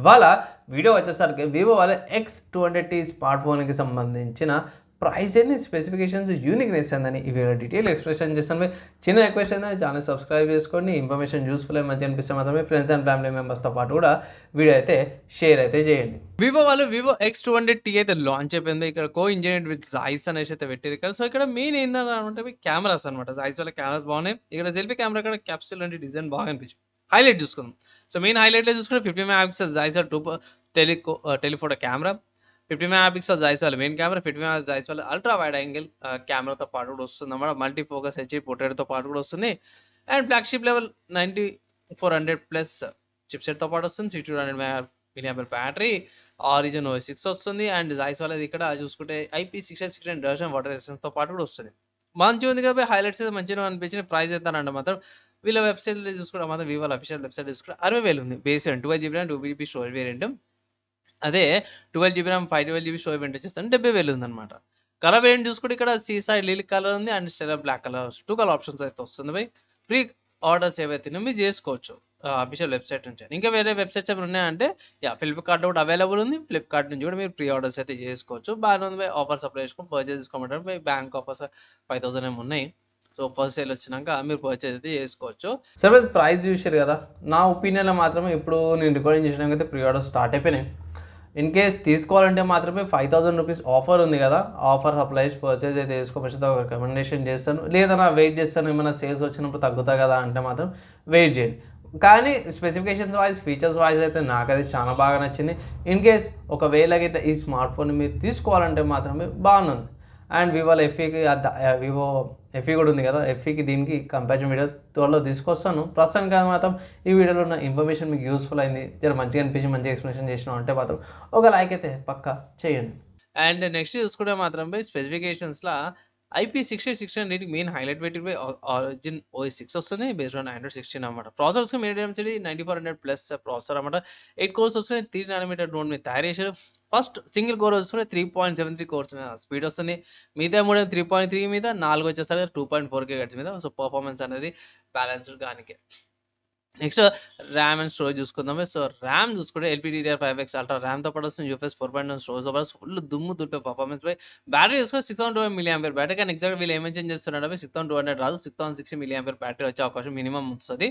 ఇవాళ వీడియో వచ్చేసరికి వివో వాళ్ళ X200T స్మార్ట్ ఫోన్కి సంబంధించిన ప్రైస్ ఏంది, స్పెసిఫికేషన్స్, యూనిక్నెస్ ఏందని ఈ వీడియో డీటెయిల్ ఎక్స్ప్లెనేషన్ చేస్తాను. చిన్న రిక్వెస్ట్ ఏంటంటే ఛానల్ సబ్స్క్రైబ్ చేసుకోండి. ఇన్ఫర్మేషన్ యూస్ఫుల్ అయ్యి మంచి అనిపిస్తే మాత్రమే ఫ్రెండ్స్ అండ్ ఫ్యామిలీ మెంబర్స్తో పాటు కూడా వీడియో అయితే షేర్ అయితే చేయండి. వివో వాళ్ళు వివో X200T అయితే లాంచ్ అయిపోయింది. ఇక్కడ కో ఇంజనీర్డ్ విత్ జాయిస్ అనేసి అయితే పెట్టారు ఇక్కడ. సో ఇక్కడ మెయిన్ ఏంటంటే కెమెరాస్ అనమాట. జాయిస్ వాళ్ళ కెమెరాస్ బాగున్నాయి. ఇక్కడ సెల్ఫీ కెమెరా కూడా క్యాప్సూల్ అంటే డిజైన్ బాగా అనిపించింది. హైలైట్ చూసుకుందాం. సో మెయిన్ హైలైట్లో చూసుకుంటే 50 మెగాపిక్సెల్ జాయిస్ టెలిఫోటో కెమెరా, 50 మెగాపిక్సెల్ జాయిస్ వాళ్ళ మెయిన్ కెమెరా, 50 మెగా జాయిస్ వాళ్ళ అల్ట్రా వైడ్ యాంగిల్ కెమెరాతో పాటు కూడా వస్తుంది అన్నమాట. మల్టీ ఫోకస్ హెచ్డి పోర్ట్రేట్తో పాటు కూడా వస్తుంది. అండ్ ఫ్లాగ్షిప్ లెవెల్ 9400+ చిప్సెట్తో పాటు వస్తుంది. 6200 mAh బ్యాటరీ, ఆరిజిన్ OS 6 వస్తుంది. అండ్ జాయిస్ వాళ్ళది ఇక్కడ చూసుకుంటే IP68 డర్షన్ వాటర్ రెసిస్టెన్స్తో పాటు కూడా వస్తుంది. మంచిగా ఉంది కాబట్టి హైలైట్స్ అయితే మంచిగా అనిపించిన. ప్రైస్ అవుతానంటే మాత్రం వీళ్ళ వెబ్సైట్లో చూసుకుంటే మాత్రం వివో అఫీషియల్ వెబ్సైట్ చూసుకుంటే 60,000 ఉంది. Base 12GB RAM 2GB storage variant. అదే 12GB RAM 512GB storage variant వచ్చేస్తాను 70,000 ఉందన్నమాట. కలర్ వేరియంట్ చూసుకుంటే ఇక్కడ సీ సైడ్ లిలిక్ కలర్ ఉంది and stellar black colour 2 colour options అయితే వస్తుంది. బై ప్రీ ఆర్డర్స్ ఏవైతే మీరు చేసుకోవచ్చు అఫీషియల్ వెబ్సైట్ నుంచి. ఇంకా వేరే వెబ్సైట్స్ ఏమైనా ఉన్నాయంటే ఫ్లిప్కార్ట్ కూడా అవైలబుల్ ఉంది. ఫ్లిప్కార్ట్ నుంచి కూడా మీరు ప్రీ ఆర్డర్స్ అయితే చేసుకోవచ్చు. బాగానే ఉంది. ఆఫర్స్ అప్లై చేసుకొని పర్చేస్ చేసుకోమంటే బ్యాంక్ ఆఫర్స్ 5,000 ఏమి ఉన్నాయి. సో ఫస్ట్ సేల్ వచ్చినాక మీరు పర్చేజ్ అయితే చేసుకోవచ్చు. సరే ప్రైస్ చూసారు కదా, నా ఒపీనియన్లో మాత్రమే ఇప్పుడు నేను రికార్డింగ్ చేసినాక అయితే ప్రీ ఆర్డర్ స్టార్ట్ అయిపోయినాయి. ఇన్ కేస్ తీసుకోవాలంటే మాత్రమే 5,000 రూపీస్ ఆఫర్ ఉంది కదా, ఆఫర్ అప్లై చేసి పర్చేజ్ అయితే చేసుకోవచ్చు. రికమెండేషన్ చేస్తాను. లేదన్నా వెయిట్ చేస్తాను, ఏమైనా సేల్స్ వచ్చినప్పుడు తగ్గుతాయి కదా అంటే మాత్రం వెయిట్ చేయండి. కానీ స్పెసిఫికేషన్స్ వైజ్, ఫీచర్స్ వైజ్ అయితే నాకైతే చాలా బాగా నచ్చింది. ఇన్ కేస్ ఒకవేళ గిట్ట ఈ స్మార్ట్ ఫోన్ మీరు తీసుకోవాలంటే మాత్రమే బాగుంది. అండ్ వివోలో వివో ఎఫ్ఈ కూడా ఉంది కదా, ఎఫ్ఈకి దీనికి కంపారిజన్ వీడియో త్వరలో తీసుకొస్తాను. ప్రస్తుతానికి మాత్రం ఈ వీడియోలో ఉన్న ఇన్ఫర్మేషన్ మీకు యూస్ఫుల్ అయింది, జర మంచిగా అనిపించి మంచిగా ఎక్స్ప్లెనేషన్ చేసినాం అంటే మాత్రం ఒక లైక్ అయితే పక్కా చేయండి. అండ్ నెక్స్ట్ చూసుకుంటే మాత్రం స్పెసిఫికేషన్స్లో IP68 main highlight weight Origin OS 6 వస్తుంది. బేస్డ్ ఆన్ Android 16 అనమాట. ప్రాసెసర్స్ మీడియం 9400+ ప్రాసెసర్ అనమాట. 8 కోర్స్ వస్తున్నాయి. 3 nm డ్రోన్ మీద తయారు చేశారు. ఫస్ట్ సింగిల్ కోర్ వస్తుంది 3.73 కోర్స్ మీద స్పీడ్ వస్తుంది. మిగతా 3.3 మీద 4 వచ్చేసరికి 2.4 GHz మీద. సో పర్ఫార్మెన్స్ అనేది బ్యాలెన్స్డ్ గానికి. నెక్స్ట్ ర్యామ్ అండ్ స్టోరేజ్ చూసుకుందాము. సో ర్యామ్ చూసుకుంటే LPDDR5X అల్ట్రా ర్యామ్తో పాటు వస్తుంది. UFS 4.1 స్టోరేజ్తో పాటు ఫుల్ దుమ్ము దులిపే పర్ఫార్మెన్స్ పై బ్యాటరీ చూసుకుంటే 6200 mAh బ్యాటరీ. కానీ ఎగ్జాక్ట్ వీళ్ళు ఏం మెన్షన్ చేస్తున్నారంటే 6200 రాదు, 6060 mAh బ్యాటరీ వచ్చే అవకాశం మినిమం వస్తుంది.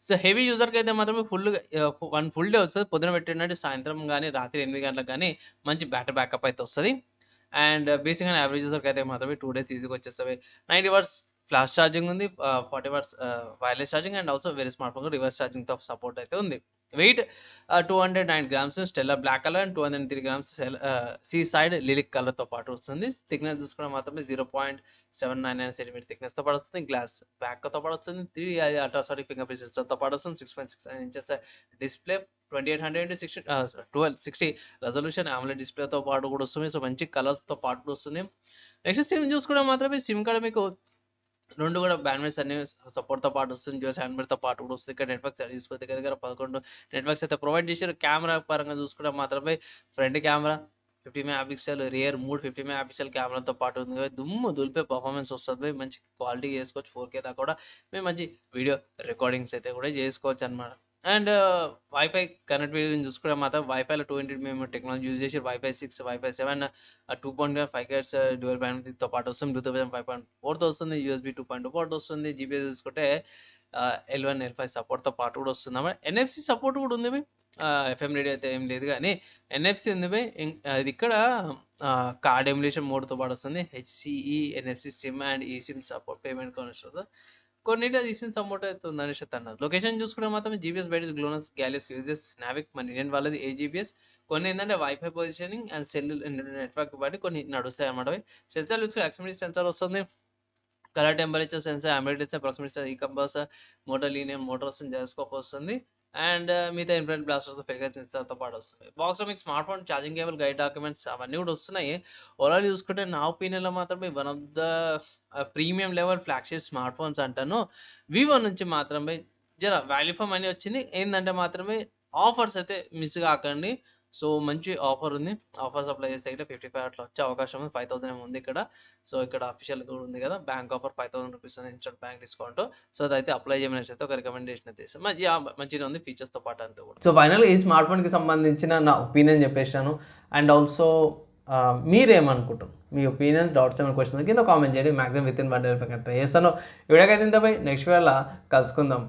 సో హెవీ యూజర్కి అయితే మాత్రమే ఫుల్ డే వస్తుంది. పొద్దున పెట్టినట్టు సాయంత్రం కానీ రాత్రి 8 గంటలకు కానీ మంచి బ్యాటరీ బ్యాకప్ అయితే వస్తుంది. అండ్ బేసిక్గా యావరేజ్ యూజర్కి అయితే మాత్రమే 2 days ఈజీగా వచ్చేస్తాయి. 90 watts ఫ్లాష్ ఛార్జింగ్ ఉంది, 40 watts wireless charging and also వేరే స్మార్ట్ ఫోన్ రివర్స్ ఛార్జింగ్తో సపోర్ట్ అయితే ఉంది. Weight 209 grams stellar black colour and 203 grams see side lilac కలర్తో పాటు వస్తుంది. థిక్నెస్ చూసుకున్న మాత్రమే 0.799 cm థిక్నెస్తో పాటు వస్తుంది. గ్లాస్ బ్యాక్తో పాటు వస్తుంది. 3 అల్ట్రాసోనిక్ ఫింగర్ ప్రింట్ సెన్సార్తో పాటు వస్తుంది. 6.6 inches display, 2800x1260 resolution AMOLED డిస్ప్లేతో పాటు కూడా వస్తుంది. సో మంచి కలర్స్తో పాటు కూడా వస్తుంది. నెక్స్ట్ సిమ్ చూసుకుంటే మాత్రమే సిమ్ కూడా మీకు 2 కూడా బ్యాండ్విడ్త్ అన్ని సపోర్ట్తో పాటు వస్తుంది. జియో శాండ్విడ్తో పాటు కూడా వస్తుంది. ఇక్కడ నెట్వర్క్స్ చూసుకుంటే దగ్గర 11 నెట్వర్క్స్ అయితే ప్రొవైడ్ చేశారు. కెమెరా పరంగా చూసుకుంటే మాత్రమే front camera 50 megapixel, rear 50 megapixel కెమెరాతో పాటు ఉంది. దుమ్ము దులిపే పర్ఫార్మెన్స్ వస్తుంది. మంచి క్వాలిటీ చేసుకోవచ్చు. 4K దాకా కూడా మేము మంచి వీడియో రికార్డింగ్స్ అయితే కూడా చేసుకోవచ్చు అనమాట. అండ్ వైఫై కనెక్టివిటీ చూసుకుంటే మాత్రం వైఫైలో 200 మేము టెక్నాలజీ యూజ్ చేసి వైఫై 6, వైఫై 7, 2.5 GHz డ్యూయల్ బ్యాండ్విడ్త్తో పాటు వస్తుంది. బ్లూటూత్ 5.4తో వస్తుంది. USB 2.2 పోర్ట్ వస్తుంది. GPS చూసుకుంటే L1, L5 సపోర్ట్తో పాటు కూడా వస్తుంది అన్నమాట. NFC సపోర్ట్ కూడా ఉంది. FM రేడియో అయితే ఏం లేదు కానీ NFC ఉంది. అది ఇక్కడ కార్డ్ ఎమ్యులేషన్ మోడ్తో పాటు వస్తుంది. HCE, NFC SIM and e SIM support payment connection కొన్నిటి ఈసిమ్ సపోర్ట్ అయితే ఉందనేసి అన్నారు. లొకేషన్ చూసుకుంటే మాత్రం GPS బయట గ్లోనస్ గ్యాలక్సీ యూజెస్ నావిక్ మన ఇండియన్ వాళ్ళది AGPS. కొన్ని ఏంటంటే wifi positioning and cell network బట్టి కొన్ని నడుస్తాయి అన్నమాట. సెన్సార్ చూసుకుంటే యాక్సిమిటీ సెన్సార్ వస్తుంది. కలర్ టెంపరేచర్ సెన్సార్, అమిడ్ sensor, proximity sensor, e compass, motor linear motor వస్తుంది, జైరోస్కోప్ వస్తుంది. అండ్ మిగతా ఇన్ఫ్రారెడ్ బ్లాస్టర్తో ఫింగర్ సెన్సార్తో పాటు వస్తుంది. బాక్స్లో మీకు smart phone charging cable, guide documents అవన్నీ కూడా వస్తున్నాయి. ఓవరాల్ చూసుకుంటే నా ఒపీనియన్లో మాత్రమే one of the premium level flagship smart phones అంటాను. వివో నుంచి మాత్రమే జర వాల్యూ ఫర్ మనీ వచ్చింది. ఏంటంటే మాత్రమే ఆఫర్స్ అయితే మిస్ కాకండి. సో మంచి ఆఫర్ ఉంది. ఆఫర్స్ అప్లై చేస్తే ఇట్లా 55 అట్లా వచ్చే అవకాశం ఉంది. 5000 ఏమో ఉంది ఇక్కడ. సో ఇక్కడ అఫీషియల్ కూడా ఉంది కదా, bank offer 5000 rupees instant bank discount. So అదైతే అప్లై చేయమని అయితే ఒక రికమెండేషన్ అయితే ఇస్తాను. మంచిగా ఉంది ఫీచర్స్తో పాటు అంతా కూడా. సో ఫైనల్గా ఈ స్మార్ట్ ఫోన్కి సంబంధించిన నా ఒపీనియన్ చెప్పేసాను. అండ్ ఆల్సో మీరేమనుకుంటారు, మీ ఒపీనియన్, డౌట్స్, ఏమైనా క్వశ్చన్స్ కింద కామెంట్ చేయండి. Maximum within 1 day try చేస్తాను. వీడియోకి అయితే ఇంతపై నెక్స్ట్ వేళ కలుసుకుందాం.